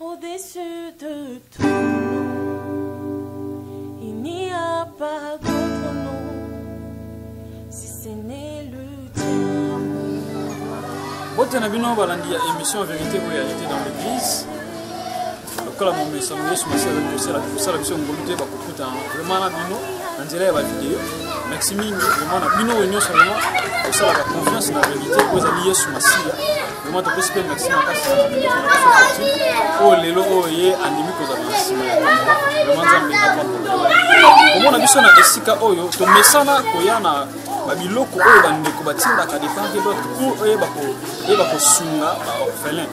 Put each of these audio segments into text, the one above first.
Au-dessus de tout nom, il n'y a pas d'autre nom, si ce n'est le tien. Bote na bino balandi ya émission Vérité ou Réalité dans l'église. Lokola mon message Yesu Masiya kosala biso ngolute bakokuta vraiment na bino na nzela ya ba vidéo. Merci mingi vraiment na bino réunion seulement kosala ba confiance na vérité ko ezali Yesu Masiya. Vraiment to pesi pe merci makasi na o lelo o ye andimi kozala nsima ya vraiment nzambe na kwa komona biso na esika oyo to mesana koyana babiloko oyo bandeko batindaka depanke d'autres pour oyeba kosunga baorphelin.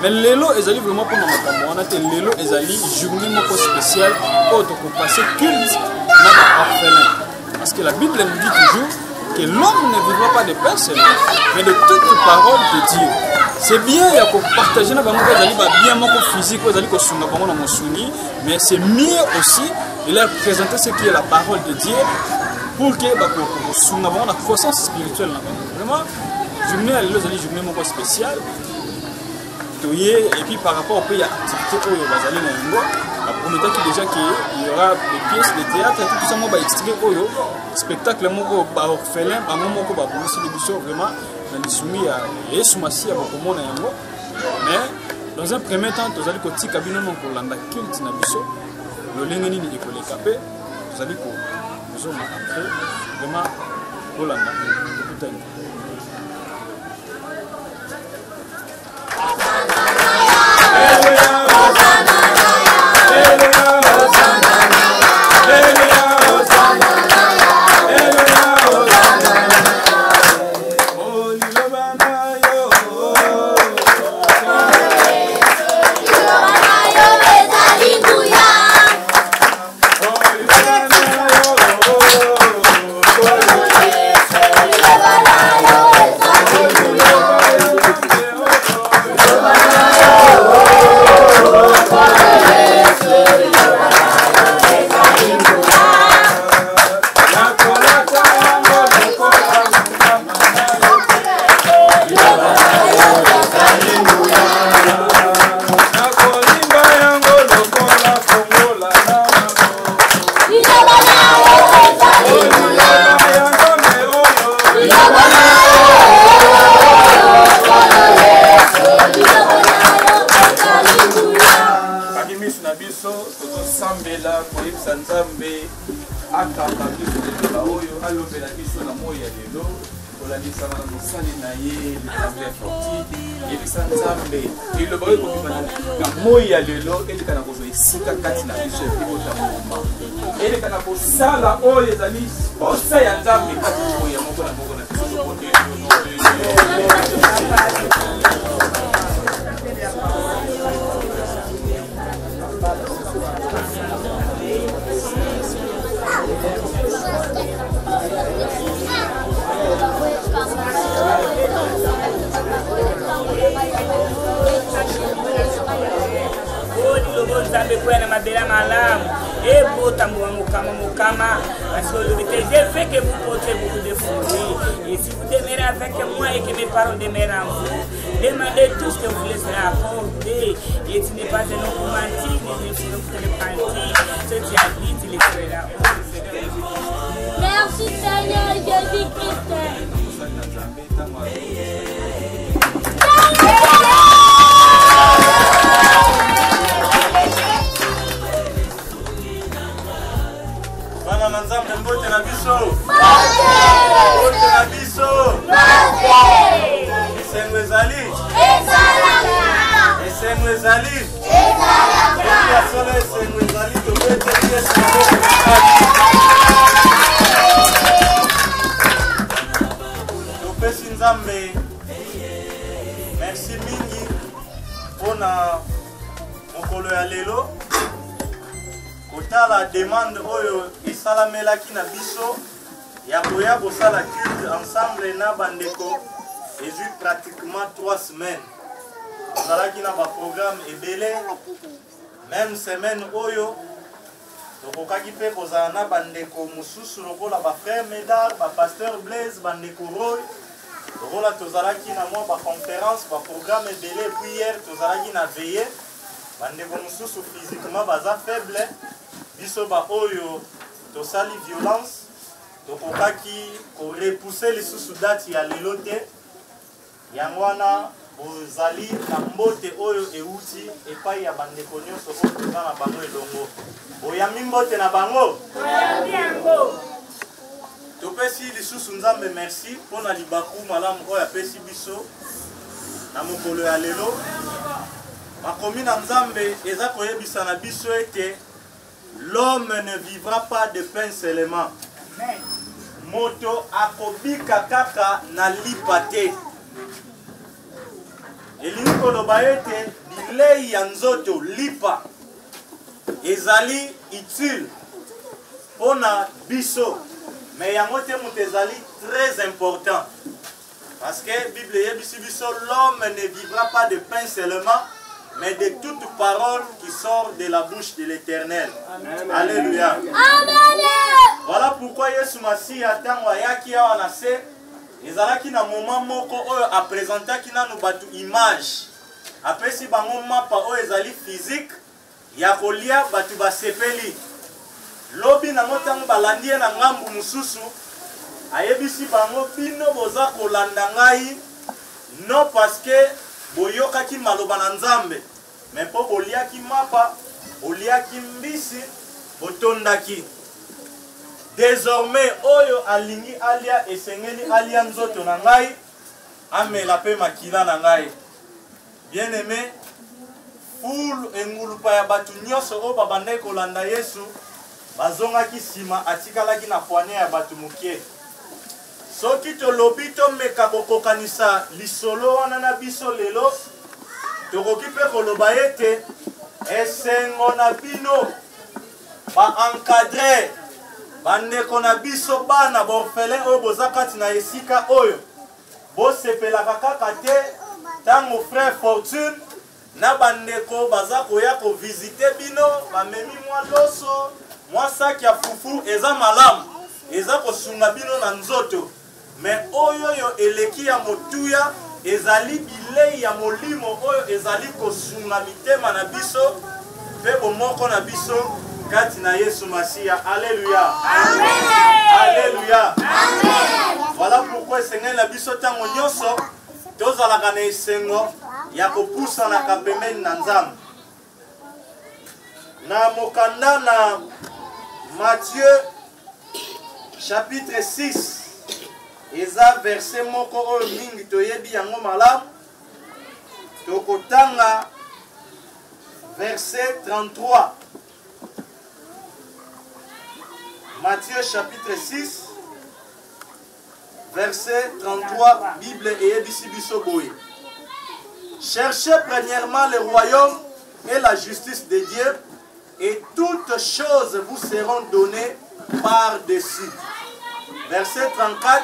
Mais lelo ezali vraiment pour makambo wana te lelo ezali journée moko spéciale oyo tokopase culte na baorphelin. Parce que la Bible nous dit toujours que l'homme ne vivra pas de pain seulement, mais de toute parole de Dieu. C'est bien il y a partager na bango ezali ba bien moko physique ezali kosunga bango na mosuni, mais c'est mieux aussi de leur présenter ce qui est la parole de Dieu pour que bakosunga bango na croissance spirituelle na bango. Vraiment journée à lelo ezali journée moko spéciale. Et puis par rapport au pays activité oyo bazali na yango baprometaki déjà qu'il y aura des pièces de théâtre et tout ça mo ba extrait oyo spectacle moko ba orphelin ba moko ba bonisi biso vraiment na lisumi ya Yesu Masiya ba komona yango. Mais dans un premier temps tozali kotika bino moko landa culte na biso lolenge nini ekoleka pe tozali ko zoma après vraiment kolanda kokutani. Sala oye zali osa ya nzambe kati oya moko na moko na biso kote nzambe kwena mabela malamu et bota mukama parce que j'ai fait que vous portez beaucoup de fruits et si vous demeurez avec moi et que mes paroles demeurent en vous, demandez tout ce que vous voulez sera accordé et tu n'es pas un homme pour mentir ni ne pour repentir ce que tu as dit tu le feras. Merci Seigneur Jésus-Christ. Nzambe mbote na biso mbote na biso esengo ezali esengo ezali esengo ezali tobete Yesu topesi Nzambe merci mingi mpona mokolo ya lelo kotala demande oyo esalamelaki na biso ya koya kosala culte ensemble na bandeko ezwi pratiquement 3 semaines tozalaki na baprogramme ebele même semaine oyo tokokaki mpe kozala na bandeko mosusu lokola bafrère Médard bapasteur Blaise bandeko Roy lokola tozalaki na mwa baconférence baprogramme ebele puis hier tozalaki na veille bandeko mosusu physiquement baza faible biso baoyo tosali violence tokokaki korepousser lisusu date ya lelo te yango wana bozali na mbote oyo euti epai ya bandeko nyonso oyo toza na bango elongo boyambi mbote na bango topesi lisusu nzambe merci mpona libaku malamu oyo apesi biso na mokolo ya lelo makomi na nzambe eza koyebisa na biso ete l'homme ne vivra pas de pain seulement moto akobika kaka na lipa te elingi koloba ete bilei ya nzoto lipa ezali utile mpona biso mais yango te moto ezali très important parce que Bible yebisi biso l'homme ne vivra pas de pain seulement mais de toute parole qui sort de la bouche de l'Éternel. Alléluia. Amen. Voilà pourquoi Yesu Masiya tango ayaki awa na se ezalaki na moment moko oyo apresentaki nanu batu image apesi bango mapa oyo ezali physique ya kolia batu basepeli lobi nango ntango balandi ye na ngambu mosusu ayebisi bango bino boza kolanda ngai non parce que boyokaki maloba na nzambe mais mpo boliaki mapa boliaki mbisi botondaki désormais oyo alingi alia esengeli alia nzoto na ngai amela mpe makila na ngai bien aimé fulu engulupa ya bato nyonso oyo babandaki kolanda Yesu bazongaki nsima atikalaki na poane ya bato mokie soki tolobi tomeka kokokanisa lisolo wana na biso lelo tokoki mpe koloba ete esengo na bino baencadre bandeko na biso bana baorphelin oyo boza kati na esika oyo bosepelaka kaka te ntango frère Fortune na bandeko baza koya kovisite bino bamemi mwa loso mwa saki ya fufu eza malamu eza kosunga bino na nzoto mais oyo yo eleki ya motuya ezali bilei ya molimo oyo ezali kosunga mitema na biso mpe bomoko na biso kati na Yesu Masiya. Alléluia. Amen. Alléluia. Amen. Voilà pourquoi esengeli na biso ntango nyonso tozalaka na esengo ya kopusanaka pembeni na nzambe. Na mokanda na Matthieu chapitre 6 eza verset moko oyo mingi toyebi yango malamu tokotanga verset 33. Matthieu chapitre 6 verset 33, Bible et Biso. Cherchez premièrement le royaume et la justice de Dieu, et toutes choses vous seront données par-dessus. Verset 34,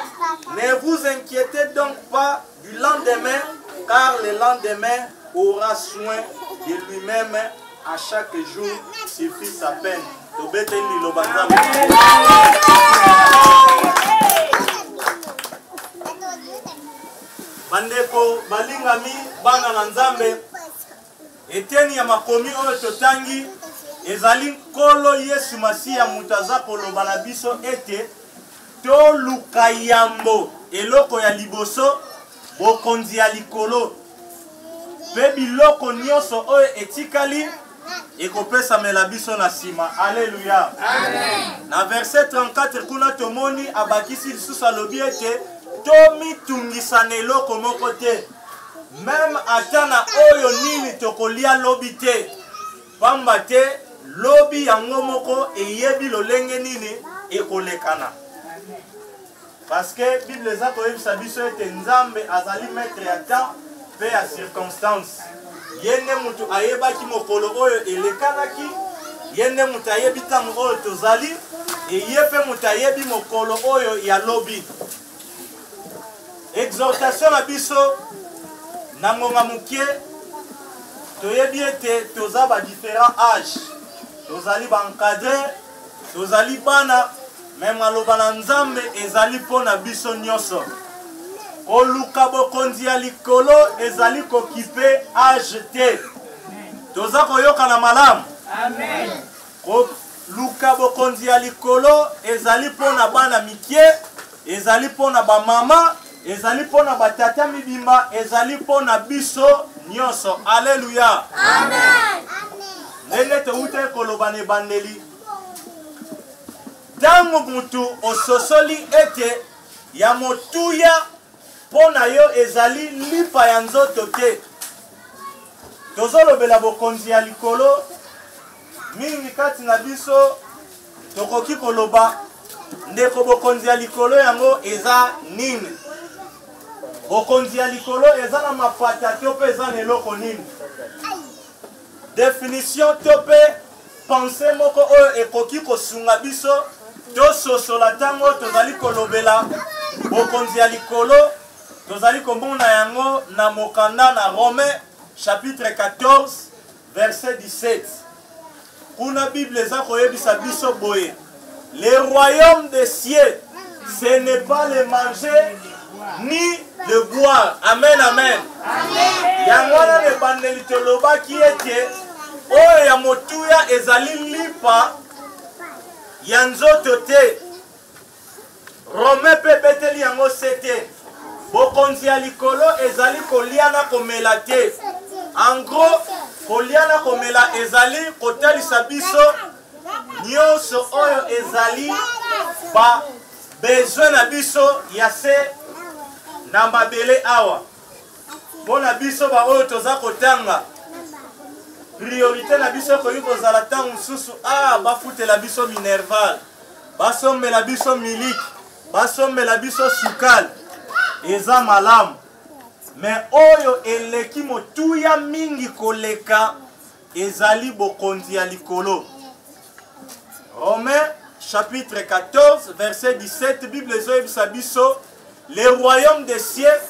ne vous inquiétez donc pas du lendemain, car le lendemain aura soin de lui-même, à chaque jour suffit sa peine. Bandeko balingami bana na nzambe eteni ya makomi oyo totangi ezali nkolo Yesu Masiya mutaza koloba na biso ete toluka yambo eloko ya liboso bokonzi ya likolo pe biloko nyonso oyo etikali ekopesamela biso na sima. Alléluia. Amen. Na verset 34 kuna tomoni abakisi lisusu alobi ete tomitungisa na eloko moko te même ata na oyo nini tokolia lobi te pamba te lobi yango moko eyebi lolenge nini ekolekana parce que Bible eza koyebisa biso ete nzambe azali maître ya temps mpe ya circonstance yende mutu ayebaki mokolo oyo elekanaki yende mutu ayebi ntango oyo tozali eye mpe mutu ayebi mokolo oyo ya lobi. Exhortation na biso na ngonga mukie toyebi ete toza ba différents âges tozali ba encadré tozali bana même aloba na nzambe ezali pona biso nyonso koluka bokonzi ya likolo ezali kokipe âge te toza koyoka na malamu. Amen. Luka bokonzi ya likolo ezali pona bana mikie, ezali pona ba mama, ezali pona batata mibimba, ezali pona biso nyonso. Alléluia. Amen. Ndenge toute koloba ne bandeli. Tango mutu ososoli ete ya motuya pona yo ezali lipa ya nzoto te. Tozolobela bokonzi ya likolo mingi kati na biso tokoki koloba ndeko bokonzi ya likolo yango eza nini. Bokonzi ya likolo eza na mapata to pe eza na eloko nini. Définition to pe pensée moko oyo ekoki kosunga biso to sosola tango tozali kolobela bokonzi ya likolo. Tozali komona yango na mokanda na Romains chapitre 14 verset 17. Kuna Bible eza koyebisa biso boye. Le royaume des cieux, ce n'est pas le manger ni le boire. Amen, amen. Yango wana ne bandeli tolobaki ete oyo ya motuya ezali lipa ya nzoto te. Romain pe beteli yango sete. Bokonzi ya likolo ezali koliana komela te. En gros, koliana komela ezali kotalisa biso nyonso oyo ezali ba besoin na biso ya se na mabele awa. Bona biso ba oyo toza kotanga priorité na biso koyi kozala tango mosusu bafutela biso minerval, basombela biso miliki, basombela biso sukal. Eza malamu. Mais oyo eleki motuya mingi koleka ezali bokonzi ya likolo. Romains chapitre 14 verset 17, Bible ezoyebisa biso le royaume des cieux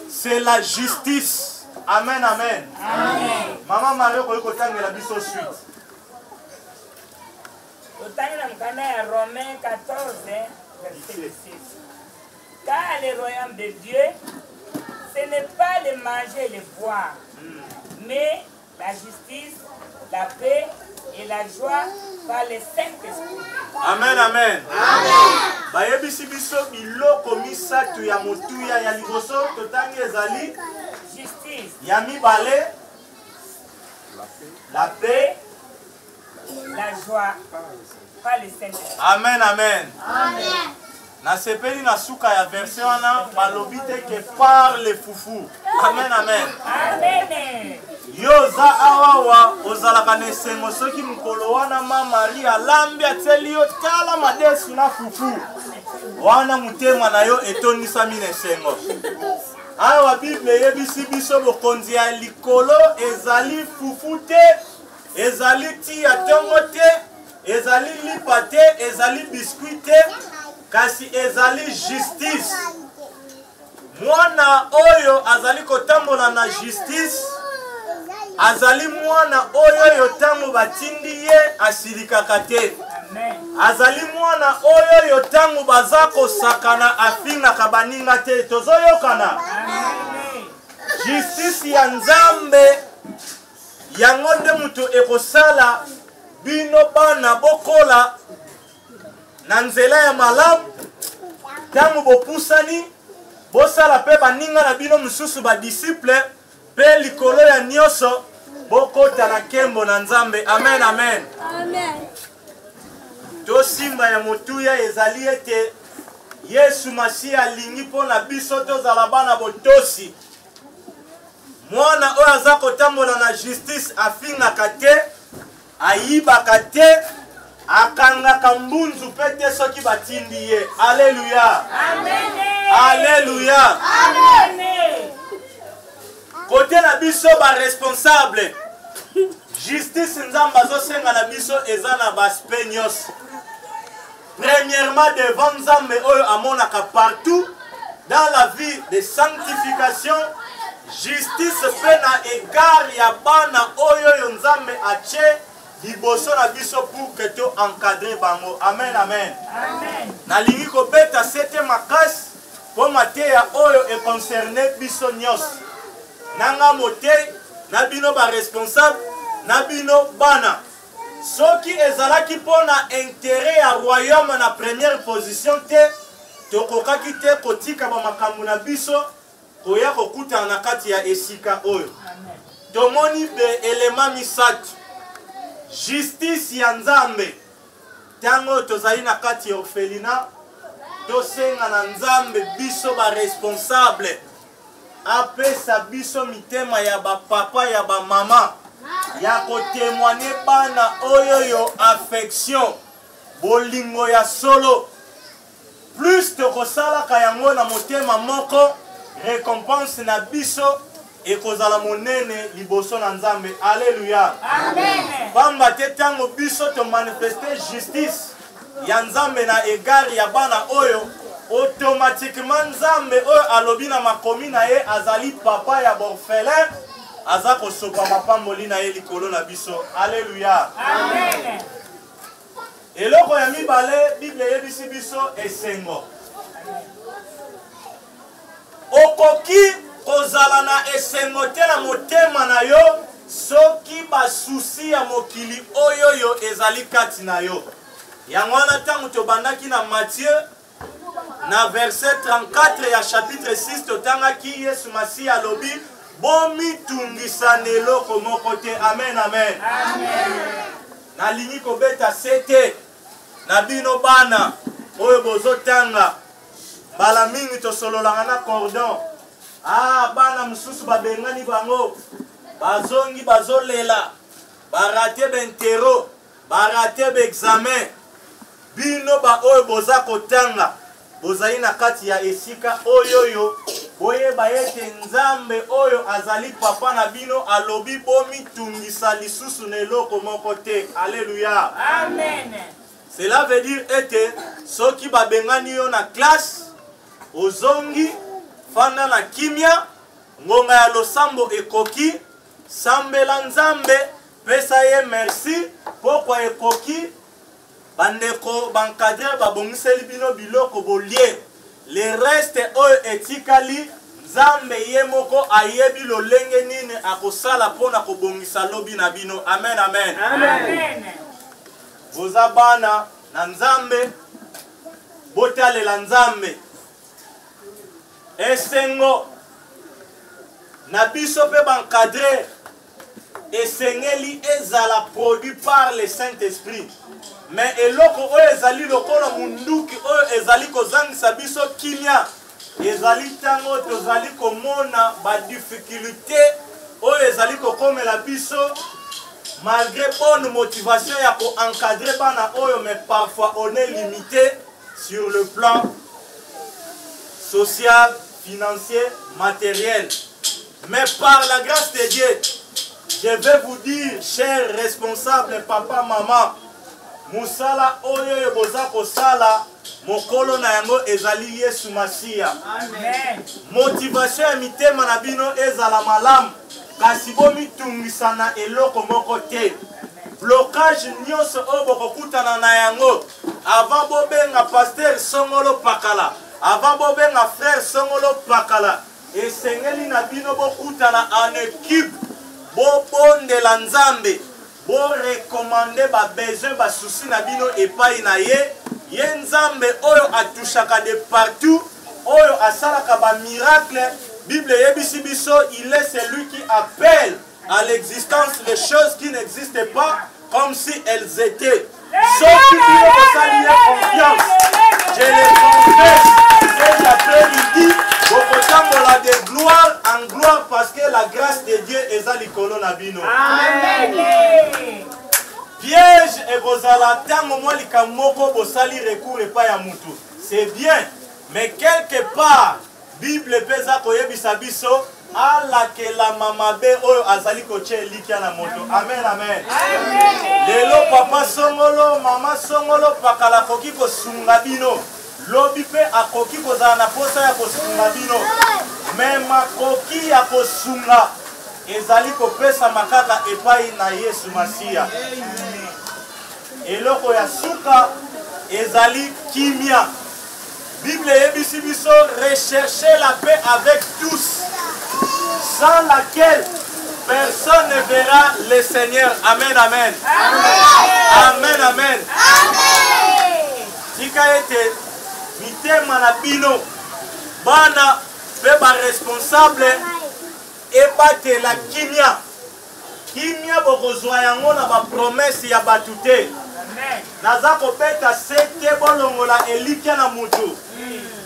c'est la justice. Amen, amen. Amen. Maman Marie koyi kotangela biso suite. Totangela mkanda ya Romains 14 verset 17. Car le royaume de Dieu, ce n'est pas le manger et le boire, mais la justice, la paix et la joie par le Saint-Esprit. Amen, amen. Bayebisi biso biloko misatu ya motuya ya liboso totangi ezali Justice, ya mibale, la paix, la joie par le Saint-Esprit. amen, amen. Amen. Nasepeli na suka ya verset wana balobi te ke par le fufu. Amen, amen. Amen. Yo za awawa ozalaka na esengo soki mokolo wana ma Marie alambi atieli yo tala madesu na fufu wana motema na yo etonisami na esengo. Awa Bible eyebisi biso bokonzi ya likolo ezali fufu te, ezali ti ya tongo te, ezali lipa te, ezali biskuit te, kasi ezali justice. Mwana oyo azali kotambola na justice azali mwana oyo yotango batindi ye asilikaka te. Azali mwana oyo yotango baza kosakana afingaka baninga te. Tozoyokana. Justice ya Nzambe yango nde mutu ekosala bino bana bokola na nzela ya malamu tango bopusani bosala pe baninga na bino mususu ba disciple pe likolo ya nyonso bokota na kembo na Nzambe. Amen, amen. Amen. To simba ya motuya ezali ete Yesu Masiya alingi mpona biso tozala bana botosi. Mwana oyo aza kotambola na justice afingaka te, ayibaka te, akangaka mbunzu pe te soki batindi ye. Alléluia. Amen. Alléluia. Amen. Côté na biso ba responsable. Justice Nzambe azosenga na biso eza na baspe nyonso. Premièrement devant Nzambe oyo amonaka partout dans la vie de sanctification. Justice pe na égard ya bana oyo yo Nzambe ache liboso na biso pour que to encadrer bango. Amen, amen. Amen. Nalingi kobeta sete makasi po mateya oyo e concerné biso nyonso. Nanga motei na bino ba responsable na bino bana soki ezalaki pona intérêt ya royaume na première position te tokokaki te kotika bamakambo na biso koya kokutana na kati ya esika oyo tomoni be elema misatu justice ya nzambe ntango tozali na kati ya orphelina tosenga na nzambe biso baresponsable apesa biso mitema ya bapapa ya bamama ya kotémoigner bana oyo yo affection bolingo ya solo plus tokosalaka yango na motema moko récompense na biso ekozala monene liboso na nzambe. Alléluia. Amen. Pamba te tango biso to manifester justice ya nzambe na égard ya bana oyo automatiquement nzambe oyo alobi na makomi na ye azali papa ya borphelin aza kosopa mapamboli na ye likolo na biso. Alléluia. Amen. Eloko ya mibale Bible yebisi biso esengo. Okoki kozala na esengo te na motema na yo soki basusi ya mokili oyo yo ezali kati na yo. Yango wana ntango tobandaki na Matthieu na verset 34 ya chapitre 6 totangaki Yesu Masiya alobi bomitungisa na eloko moko te. Amen, amen. Amen. Nalingi kobeta sete na bino bana oyo bozotanga bala mingi tosololanga na cordon. Bana mususu babengani bango bazongi bazolela barate bentero barate beexamen bino ba oyo boza kotanga bozali na kati ya esika oyoyo boyeba ete nzambe oyo azali papa na bino alobi bomitungisa lisusu na eloko moko te. Alléluia. Amen. Cela veut dire ete soki babengani yo na classe ozongi fanda na kimia ngonga ya losambo ekoki sambela nzambe pesa ye merci pokwa ekoki bandeko bankadre babongiseli bino biloko bolie le reste oyo etikali nzambe ye moko ayebi lolenge nini akosala mpona kobongisa lobi na bino. Amen, amen. Amen. Boza bana na nzambe botalela nzambe esengo na biso pe bankadre esengeli ezala produit par le Saint-Esprit. Mais eloko oyo ezali lokola munduki oyo ezali kozangisa biso kimia ezali tango tozali komona ba difficulté oyo ezali kokomela biso malgré bonne motivation ya ko encadrer bana oyo, mais parfois on est limité sur le plan social, financier, matériel. Mais par la grâce de Dieu, je vais vous dire, chers responsables, papa, maman, musala oyo boza kosala mokolo na yango ezali Yesu Masiya. Amen. Motivation ya mitema na bino ezala malamu kasi bomitungisa na eloko moko te. Blocage nyonso oyo bokokutana na yango avant bobenga pasteur Songolo Pakala, avant bobenga frère Songolo Pakala, esengeli na bino bokutana en équipe bobondela nzambe bo recommander ba besoin ba souci na bino epai na ye nzambe oyo atushaka de partout oyo asalaka ba miracle. Bible yebisi biso il est celui qui appelle à l'existence les choses qui n'existent pas comme si elles étaient. Ceux qui bino kosali confiance, je les confesse cet après-midi bokotambola de gloire en gloire parce que la grâce de Dieu est à likolo na bino. Amen. Piège et bozala tango mo likamoko bosali recours epa ya mutu. C'est bien, mais quelque part Bible pesa koyebisa biso ala ke la mamabe oyo azali koche likia na moto. Amen, amen. Lelo papa Songolo, mama Songolo Pakala koki kosunga bino. Lobi pe akoki kozala na posa ya kosunga bino. Mais makoki ya kosunga ezali kopesa makaka epai na Yesu Masiya. Eloko ya suka ezali kimia. Bible yebisi biso rechercher la paix avec tous, sans laquelle personne ne verra le Seigneur. Amen, amen. Amen, amen. Tika ete mitema na bino bana pe ba responsable ebate la kimia. Kimia bokozwa yango na ba promesse ya batute. Naza kopeta sete bolongola elikia na mutu.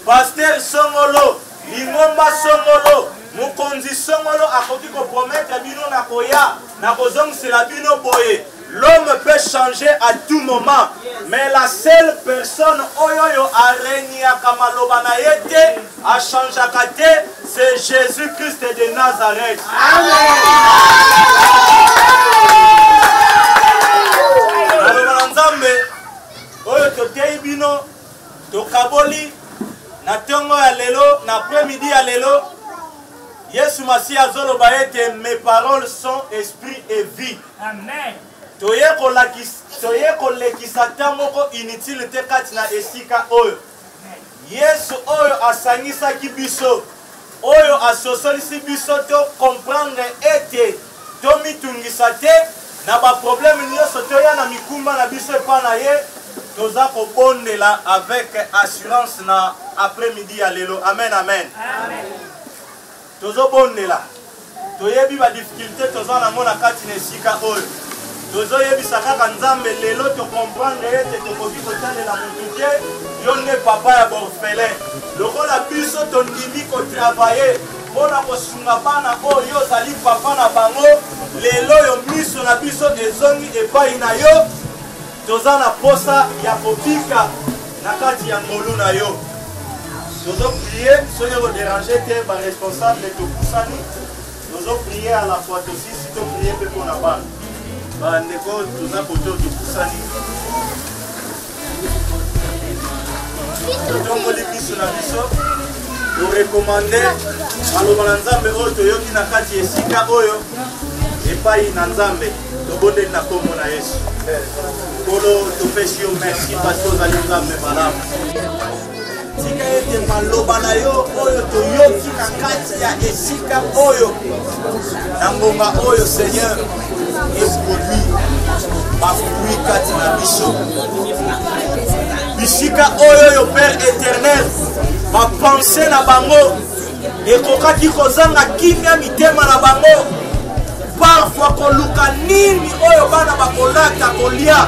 Pasteur Songolo, Lingomba Songolo, Mukonzi Songolo akoki ko promettre bino na koya na kozongisela bino boye. L'homme peut changer à tout moment, mais la seule personne oyo a régné à Kamaloba na yete a changé à kate, c'est Jésus-Christ de Nazareth. Amen. Alors nzambe oyo totei bino tokaboli na tongo ya lelo na après-midi ya lelo Yesu Masi azoloba ete mes paroles sont esprit et vie. Amen. Toye kolekisa moko inutile te kati na esika oyo. Yesu oyo asangisaki biso. Oyo asosolisi biso to comprendre ete tomitungisa te na ba problème nyonso toya na mikumba na biso epa na ye. Toza kobondela avec assurance na après-midi ya lelo. Amen, amen. Amen. Tozo bondela. Toyebi ba difficulté toza na mona kati na esika oyo. Tozo yebisa kaka nzambe lelo to comprendre ete tokoki kotalela mutu te yo nde papa ya borphelin. Lokola biso tondimi kotravailler mpona kosunga bana oyo ozali papa na bango lelo yo miso na biso ezongi epai na yo toza na posa ya kobika na kati ya ngolu na yo. Tozo prier soki kodéranger te baresponsable topusani tozo prier à la fois tosi si to prier mpe mpona bana bandeko toza koto topusani totongoli biso na biso torekomande maloba na nzambe oyo toyoki na kati esika oyo epai na nzambe tobondeli na kombo na Yesu. Kolo topesi yo merci parce que ozali nzambe malamu. Tika ete maloba na yo oyo toyoki na kati ya esika oyo na ngonga oyo Seigneur eproduit bafrui kati na biso. Bisika oyo yo Père éternel bapense na bango ekokaki kozanga kimia mitema na bango. Parfois koluka nini oyo bana bakolata kolia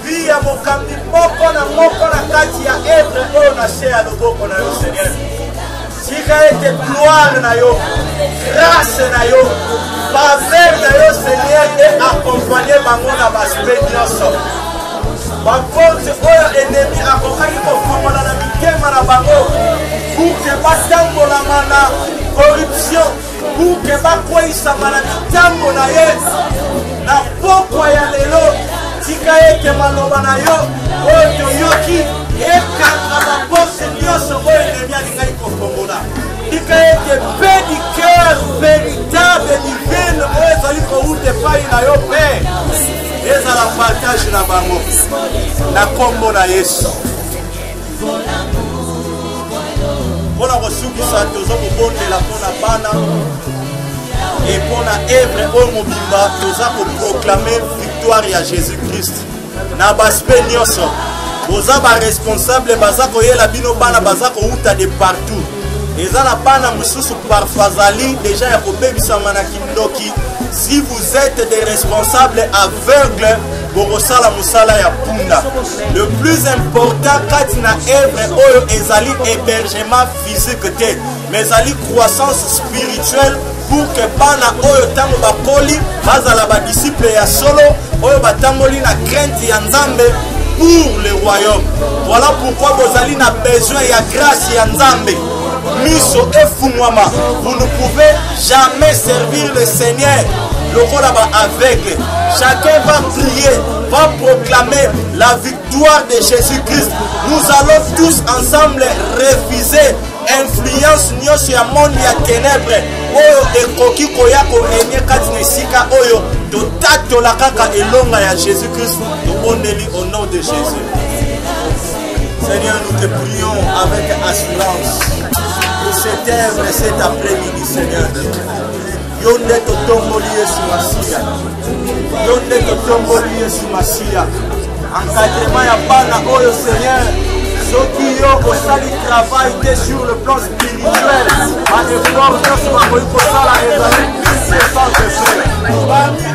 via mokambi moko na kati ya ebre oyo na se ya loboko na yo Seigneur. Tika ete gloire na yo, grâce na yo, faveur na yo Seigneur et accompagner bango na baspe nyonso. Bakonzi oyo ennemi akokaki kofongola na mitema na bango pour que batambolama na corruption, pour que bakweyisama na mitambo na ye na pokwa ya lelo. Tika ete maloba na yo oyo toyoki ekanga bapose nyonso oyo ennemi alingai kofongola. Tika ete paix du cœur véritable divine oyo ezali kouta epai na yo Père ezala partage na bango na kombo na Yesu. Mpona kosukisa tozo kobondela mpona bana et mpona evre oyo mobimba toza koproclame victoire ya Jésus-Christ na baspe nyonso. Boza baresponsable baza koyela bino bana baza kouta de partout. Eza na bana mosusu parfazali deja ya kobebisama na kindoki. Si vous êtes des responsables aveugles, bokosala musala ya punda. Le plus important kati na evre oyo ezali hébergement physique te, mais ezali croissance spirituelle pour que bana oyo tango bakoli bazala ba disciple ya solo oyo batamboli na crainte ya Nzambe pour le royaume. Voilà pourquoi bozali na besoin ya grâce ya Nzambe. Miso efungwama, vous ne pouvez jamais servir le Seigneur. Le là-bas aveugle. Chacun va prier, va proclamer la victoire de Jésus-Christ. Nous allons tous ensemble refuser influence nyonso ya monde ya ténèbres. Oyo ekoki koya ko régner kati na sika oyo totatola kaka elonga ya Jésus-Christ. Tobondeli au nom de Jésus. Seigneur, nous te prions avec assurance pour cette œuvre cet après-midi, Seigneur. yo nde totomboli Yesu Masiya, yo nde totomboli Yesu Masiya. Encadrement ya bana oyo Seigneur, soki yo osali travail te sur le plan spirituel, effort nyonso bakoki kosala ezali puissance de feu.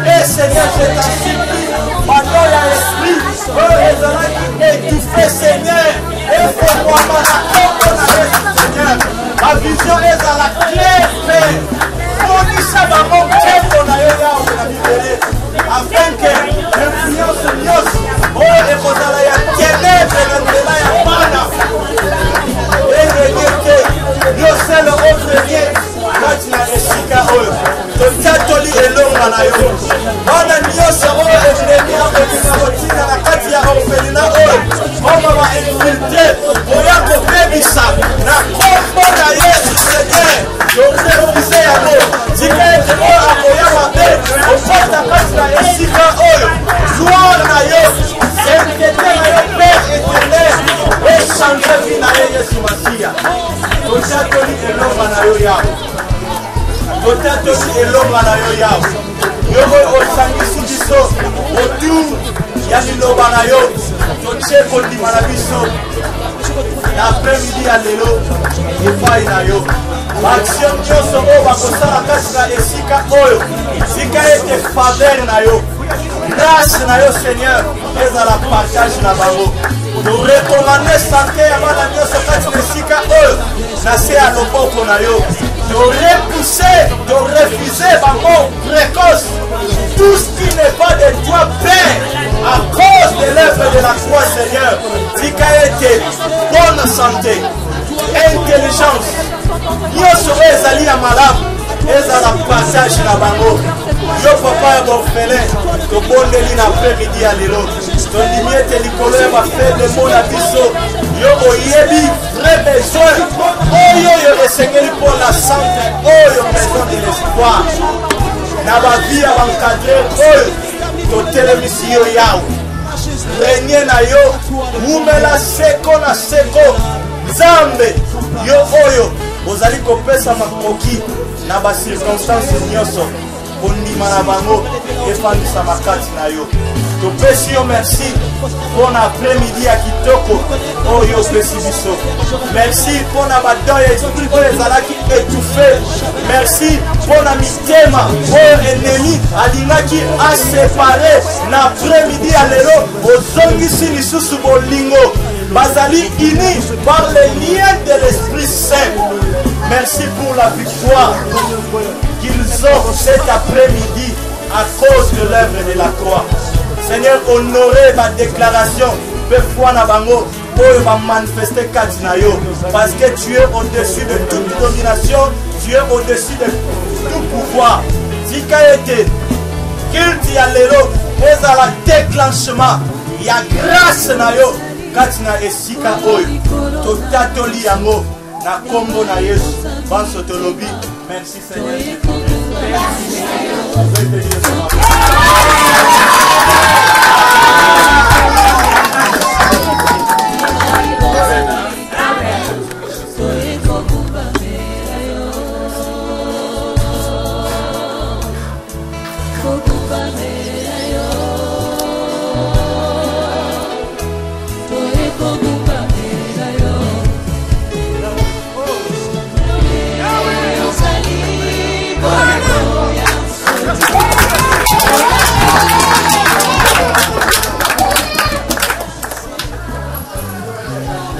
Et Seigneur, je t'en supplie, pardon ya esprit oyo ezalaki étouffé Seigneur, efongwama na kombo na Yesu Seigneur, ma vision ezala claire claire, monisa bango nkombo na yo yawe na bibele, afin que l'influence nyonso oyo ekozala ya ténèbre na nzela ya bana erenie te, yosala orenie kati na esika oyo totatoli elonga na yo. Bana nyonso oyo evremi akolinga kotina na kati ya orphelina oyo oma bainfiltre oya kobebisa na kombo na Yesu Seigneur, torefize yango tika ete oyo akoya mabe okota kati na esika oyo gloire na yo, sainteté na yo Père éternel, echange vi na ye Yesu Masiya. Totatoli elonga na yo yawe, totatoli elonga na yo yawe, yo oyo osangisi biso autour ya liloba na yo, totie kondima na biso na après-midi ya lelo epai na yo. Baaction nyonso oyo bakosala kati na esika oyo, tika ete faveur na yo, grâce na yo Seigneur ezala partage na bango. Torekomande santé ya bana nyonso kati na esika oyo na se ya loboko na yo, torepousse, torefuse bango précoce tout ce qui n'est pas de toi Père à cause de l'œuvre de la croix Seigneur. Tika ete bonne santé, intelligence nyonso ezali ya malamu ezala passage na bango. Yo papa ya borphelin tobondeli na après-midi ya lelo, tondimi ete likolo ya bafaible mo na biso yo oyebi vrai besoin oyo yo esengeli mpo na centre oyo maison de l'espoir na bavi ya bancadre oyo totelemisi yo yawe. Renie na yo umela seko na seko Nzambe yo oyo ozali kopesa makoki na bacirconstance nyonso kondima na bango efandisa makati na yo. Topesi yo merci mpona après-midi ya kitoko oyo opesi biso. Merci mpona badon ya esprit oyo ezalaki étouffé. Merci mpona mitema oyo ennemi alingaki asepare na après-midi ya lelo ozongisi lisusu bolingo, bazali unis par les liens de l'Esprit Saint. Merci pour la victoire qu'ils ont cet après-midi à cause de l'œuvre de la croix. Seigneur, honorez ma déclaration, parfois na bango, oyo va manifester kati na yo, parce que tu es au-dessus de toute domination, tu es au-dessus de tout pouvoir. Tika ete, culte ya lelo, ezala déclenchement, ya grâce na yo, kati na esika oyo, totatoli yango, na kombo na Yesu, banso tolobi, merci Seigneur.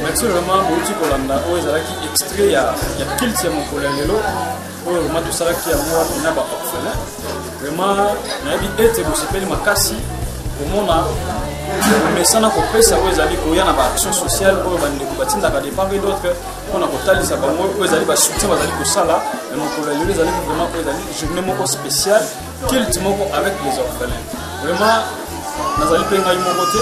Merci vraiment beaucoup pour l'anda. Oh, ils ont extrait il y a quelques semaines pour les lots. Oh, vraiment tout ça qui a moi on a pas orphelin. Vraiment, on a dit être vous s'appelle makasi. Au monde mais ça n'a pas fait ça. Ils allaient courir dans l'action sociale. Oh, on a bâti dans des parcs d'autres. On a porté ça pour moi. Ils allaient bâtir soutien. Ils allaient pour ça là. Et donc pour les lots, ils allaient vraiment ils allaient journée moko spéciale. Quel moko avec les orphelins. Vraiment, nous allons payer un côté.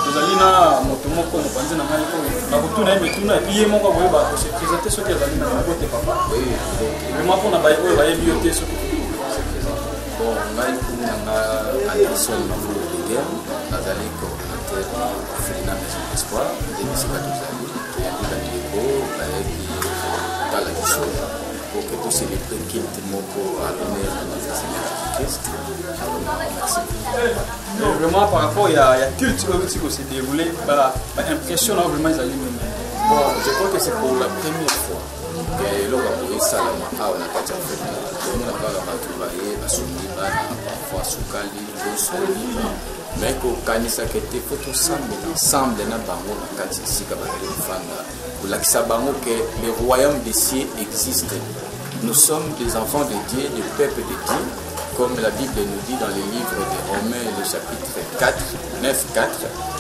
Tozali na moto moko mopanzi na ngai oyo nakotuna ye mituna epi ye moko boyeba kosepresente soki ezali na bango te papa vraimen mpona baye oyo bayebi yo te soki bon ngai kumi na nga anderson mamulu degere nazali coordinateur orphelina maison d'espoir nde bisika tozali toyebi bandeko bayebi tala biso pour que tu célébrer Kilt Moko à l'honneur de notre Seigneur Jésus-Christ. Merci. Vraiment, par rapport à la culture qui s'est déroulée, l'impression vraiment ils allaient même. Bon, je crois que c'est pour la première fois que l'on va pouvoir salam à la carte en fait. On n'a pas la travailler, la soumise, parfois soukali, l'osoli, mais qu'au canisa qui était faut tout ça mettre ensemble dans bango la carte ici comme les femmes pour la kisabango que le royaume des cieux existe. Nous sommes des enfants de Dieu, du peuple de Dieu, comme la Bible nous dit dans les livres de Romains, le chapitre 4, 9, 4.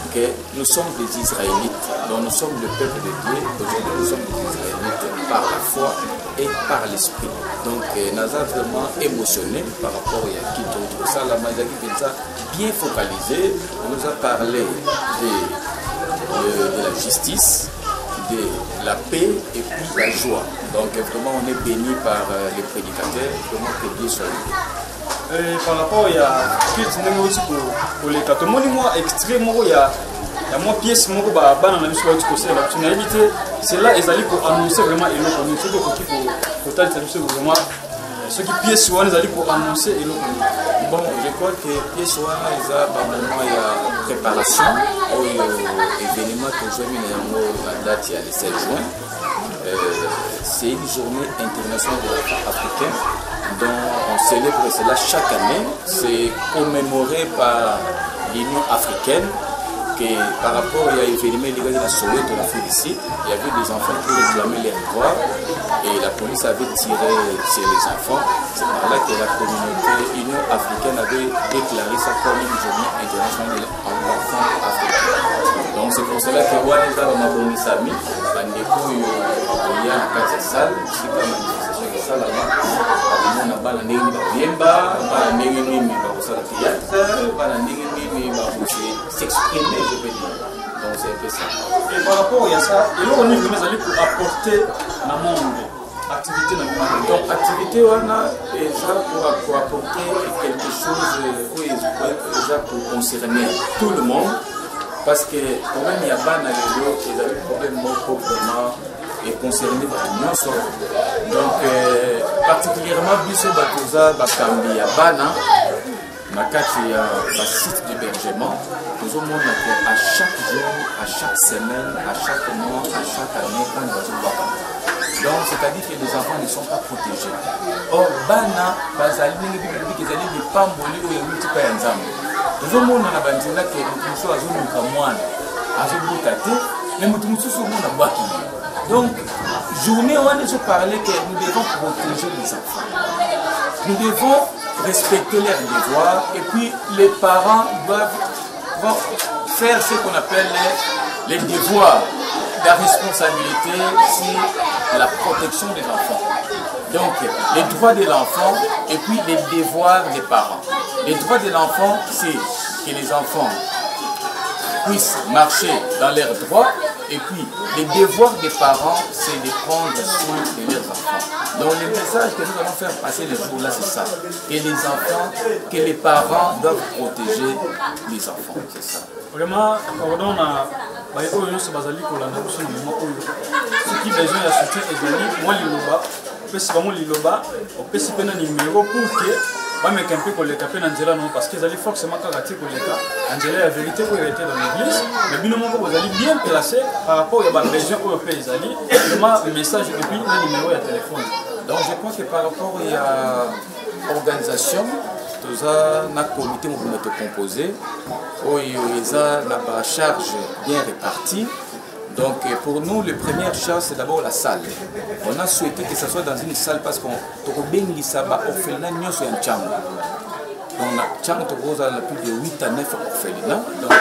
Que nous sommes des Israélites, donc nous sommes le peuple de Dieu, aujourd'hui nous sommes des Israélites par la foi et par l'esprit. Donc nous sommes vraiment émotionnés par rapport à qui tout ça, la Mazaki Benza bien focalisé, on nous a parlé de la justice, de la paix et puis la joie. Donc vraiment on est béni par les prédicateurs, vraiment que Dieu soit béni. Par rapport à Kilt aussi pour les cas, tout le monde est extrêmement il y a moins pièces moi bana na biso tu conseille la personnalité c'est là ils allaient pour annoncer vraiment et l'autre nous surtout pour total ça vraiment ce qui pièces one ils allaient pour annoncer et l'autre bon je crois que pièces one ils a par moment il y a préparation au événement que je viens la date il y a le 7 juin c'est une journée internationale de l'enfant africain dont on célèbre cela chaque année. C'est commémoré par l'Union africaine que par rapport à l'événement légal de la Soweto, la félicite, il y avait des enfants qui réclamaient leurs droits et la police avait tiré sur les enfants. C'est par là que la communauté Union africaine avait déclaré ça comme une journée internationale de l'enfant africain. Donc c'est pour cela que Waneza Maboni Sami, Bandeko Yoya Katsal, c'est comme une salle là-bas. Bana ndenge babiemba bana ndenge nini bakosala théâtre bana ndenge nini s'exprimer je peux dire donc c'est un peu ça et par rapport à ça et là on est vraiment allé pour apporter la monde activité dans le monde donc activité on a déjà pour apporter quelque chose déjà pour concerner tout le monde parce que quand même il y a bana les autres ils avaient problème vraiment et concerné par l'Union. Donc, particulièrement, Biso Batoza, Bakambi, Bana, Makati, un site d'hébergement, nous avons montré à chaque jour, à chaque semaine, à chaque mois, à chaque année, quand nous avons donc, c'est-à-dire que les enfants ne sont pas protégés. Or, Bana, Bazali, ils allaient des pamboli ou les multiples ensemble. Nous avons montré à Bandina que nous sommes à zone de Kamouane, à zone de Tate, mais nous sommes à Baki. Donc, journée où on a parlé que nous devons protéger les enfants. Nous devons respecter leurs devoirs et puis les parents doivent faire ce qu'on appelle les devoirs, la responsabilité sur la protection des enfants. Donc, les droits de l'enfant et puis les devoirs des parents. Les droits de l'enfant, c'est que les enfants puissent marcher dans leurs droits. Et puis, les devoirs des parents, c'est de prendre soin de leurs enfants. Donc, le message que nous allons faire passer les jours-là, c'est ça. Que les enfants, que les parents doivent protéger les enfants. C'est ça. Vraiment, pardon, ce qui besoin de soutien est moi, Liloba, on peut se prendre un numéro pour que va mettre un peu pour les caper Angela non parce qu'ils allaient forcément caractériser pour les cas Angela la vérité pour hériter dans l'église mais bien vous allez bien placé par rapport à la besoin européen ils allaient vraiment le message et puis le numéro de téléphone donc je pense que par rapport à l'organisation tout ça na comité mouvement composé où ils ont la charge bien répartie. Donc pour nous, la première chose, c'est d'abord la salle. On a souhaité que ça soit dans une salle parce qu'on a bien orphelinat sur un champ. On a plus de 8 à 9 orphelinats. Donc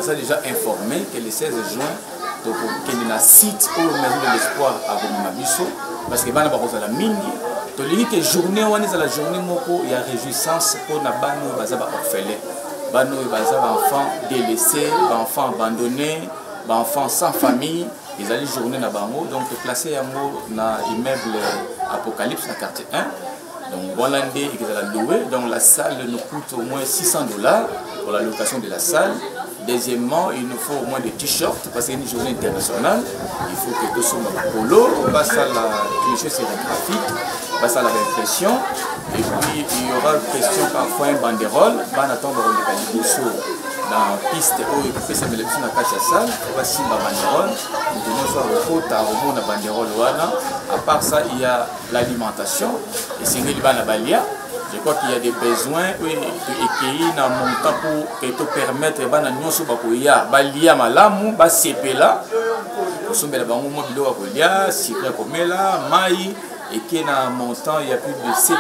ça a déjà informé que le 16 juin, il y a un site où Maison de l'Espoir à Bomimabiso. Parce que la mine, il y a une journée où la journée il y a réjouissance pour les orphelins. Les enfants délaissés, les enfants abandonnés. Enfants sans famille, ils allaient journée dans Bango, donc placé dans l'immeuble Apocalypse, dans le quartier 1. Donc, voilà, ils allaient louer. Donc, la salle nous coûte au moins $600 pour la location de la salle. Deuxièmement, il nous faut au moins des t-shirts parce qu'il y a une journée internationale. Il faut que tout soit polo, passe à la cliché sérigraphique, passe à la répression. Et puis il y aura une question parfois un banderole. On attend le dans la piste où il fait sa mélodie dans la salle. Voici la banderole. Nous tenons soit au côté à la banderole. À part ça, il y a l'alimentation. Et c'est une balia. Je crois qu'il y a des besoins et dans mon temps pour permettre à nous de balia malamu, basepela, kosomela bango mobilo wa kolia, sikra komela, mai et qui est dans mon montant il y a plus de $700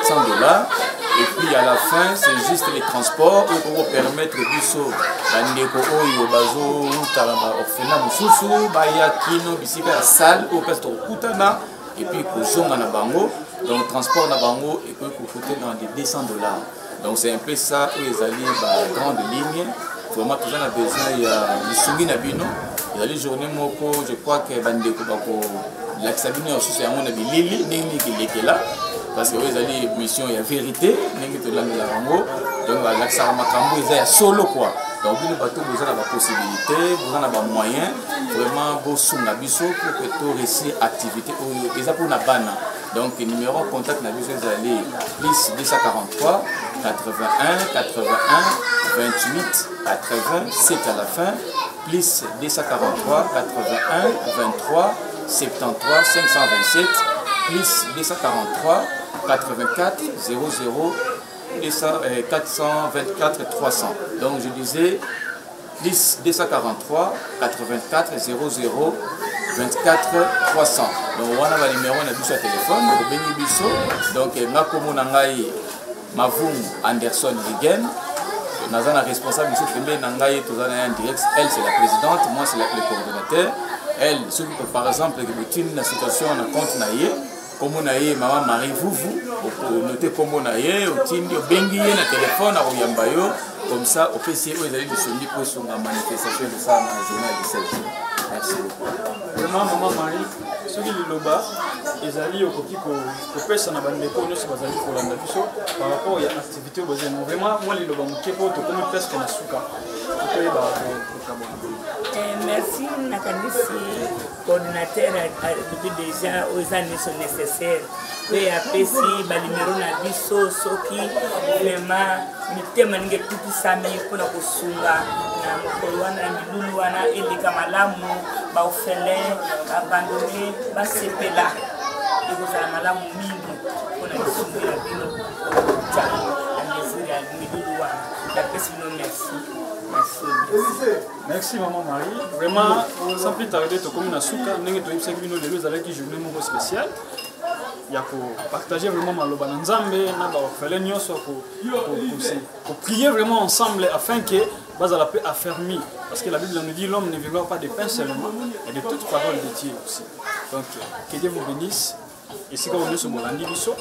et puis à la fin c'est juste les transports pour permettre biso bandeko oyo bazo utalamba orphelinat mususu baya kino bisika ya salle au pasteur kutana et puis kozonga na bango. Donc, transport na bango et peut coûter dans des $200. Donc, c'est un peu ça où ils allaient dans grande ligne. Vraiment, tout le monde a besoin. Il y a les Sungi Nabino. Il y a les journées Moko. Je crois que Bandeko Bako, l'Axabino aussi, c'est un monde de Lili, Nengi qui est là. Parce que ils allaient mission, il y a vérité, Nengi de l'Ango. Donc, l'Axaramakambo, ils sont solo quoi. Donc, vous avez la possibilité, vous avez des moyens, vraiment, vous avez des pour que tout réussir l'activité. Ils ont pour la banane. Donc, le numéro de contact, vous allez plus 243 81 81 28 87 à la fin, plus 243 81 23 73 527, plus 243 84 00 424 300. Donc je disais 10 243 84 00 24 300. Donc on a le numéro de téléphone au Béni Bisso. Donc Nakomo Nangai Mavoum Anderson Ligen. Nous avons un responsable de Nangai en direct. Elle c'est la présidente, moi c'est le coordonnateur. Elle, par exemple, une situation en compte naïe. Comme on a maman Marie Vouvou, notez comme on a au Tindi, au Bengi, na téléphone, à Oyambayo, comme ça, au PCE, vous allez soutenir pour sur la manifestation de ça dans la journée de 16 jours. Merci beaucoup. Vraiment, maman Marie, ceux qui le loba, ils allaient au coquille pour personne à bande de pono, c'est pas pour l'andabiso, par rapport à l'activité au besoin. Vraiment, moi, les loba, mon képo, tu connais presque la souka. Merci, Nakandisi, coordinateur, depuis déjà aux années sont nécessaires. Et après, si le numéro n'a dit Soki, vraiment, nous avons tout ça, pour nous sunga, nous avons et les camalamu, baufele, abandonné, basepela. Et vous avez malamu mingi, pour nous sunga, merci maman Marie. Vraiment, sans plus tarder, tu comme une souka, nous avons 5 minutes de l'eau avec une journée spéciale. Il y a pour partager vraiment maloba nzambe na ba orphelin nyonso pour prier vraiment ensemble afin que bas la paix affermie parce que la Bible nous dit l'homme ne vivra pas de pain seulement et de toute parole de Dieu aussi. Donc que Dieu vous bénisse. Et si vous sur Bolandi biso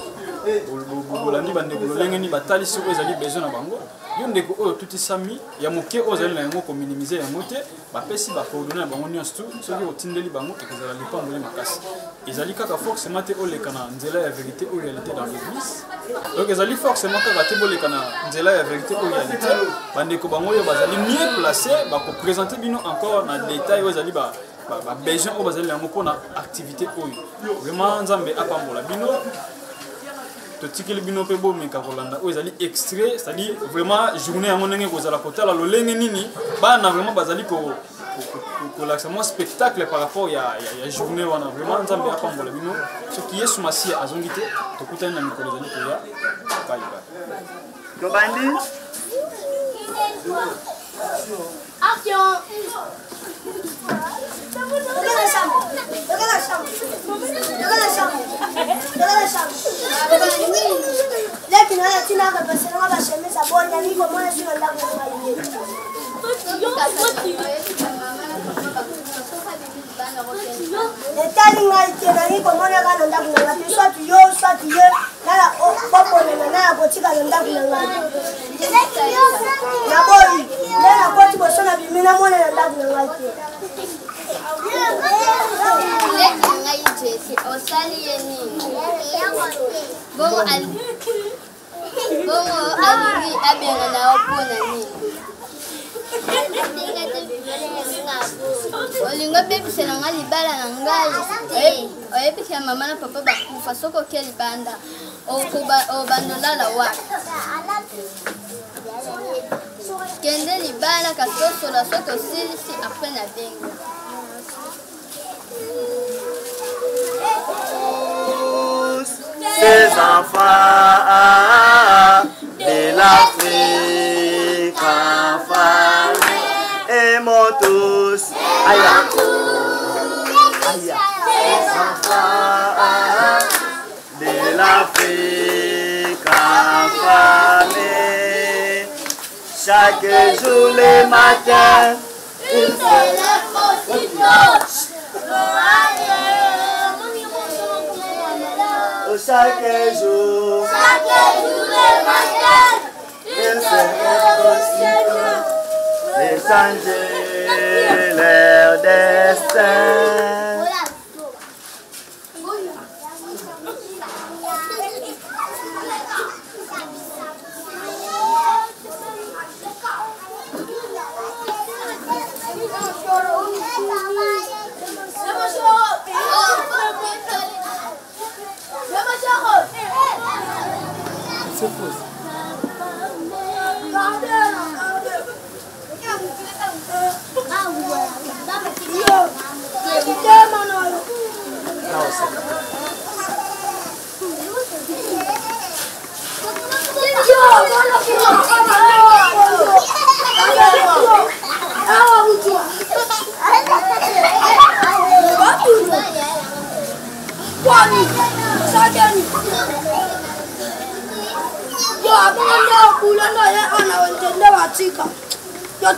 Bolandi bande kololenge ni batali si vous avez besoin na bango yo ndeko oyo tuti sami ya moke ozali na yango ko minimiser ya mote ba pesi ba coordonner na bango nyonso soki otindeli bango ekozala lipamboli makasi ezali kaka forcément te oleka na nzela ya vérité ou réalité dans l'église. Donc ezali forcément kaka te boleka na nzela ya vérité ou réalité bandeko bango yo bazali mieux placé ba ko présenter bino encore na détail ezali ba besoin au bazali yango pour na activité oyo vraiment nzambe apambola bino to tikeli bino pe bo meka kolanda oyo ezali extrait c'est-à-dire vraiment journée yango ndenge kozala kotala lolenge nini bana vraiment bazali ko l'accès spectacle par rapport à journée wana vraiment nzambe apambola bino soki Yesu Masia azongi te tokutani na mikolo ezali koya bye bye Tobandi Action. Bongo ali abengana opona ni Olingo baby senanga libala na ngai. Oyebika mama na papa bakufa soko ke libanda. Obandola wa. Kende libala kasoso la soko silisi après na benga. Ces enfants de l'Afrique aimons tous. Aïe. Ces enfants de l'Afrique affamés, chaque jour le matin, Une célèbre chaque jour le matin, il serait possible de changer leur destin. C'est faux. Yo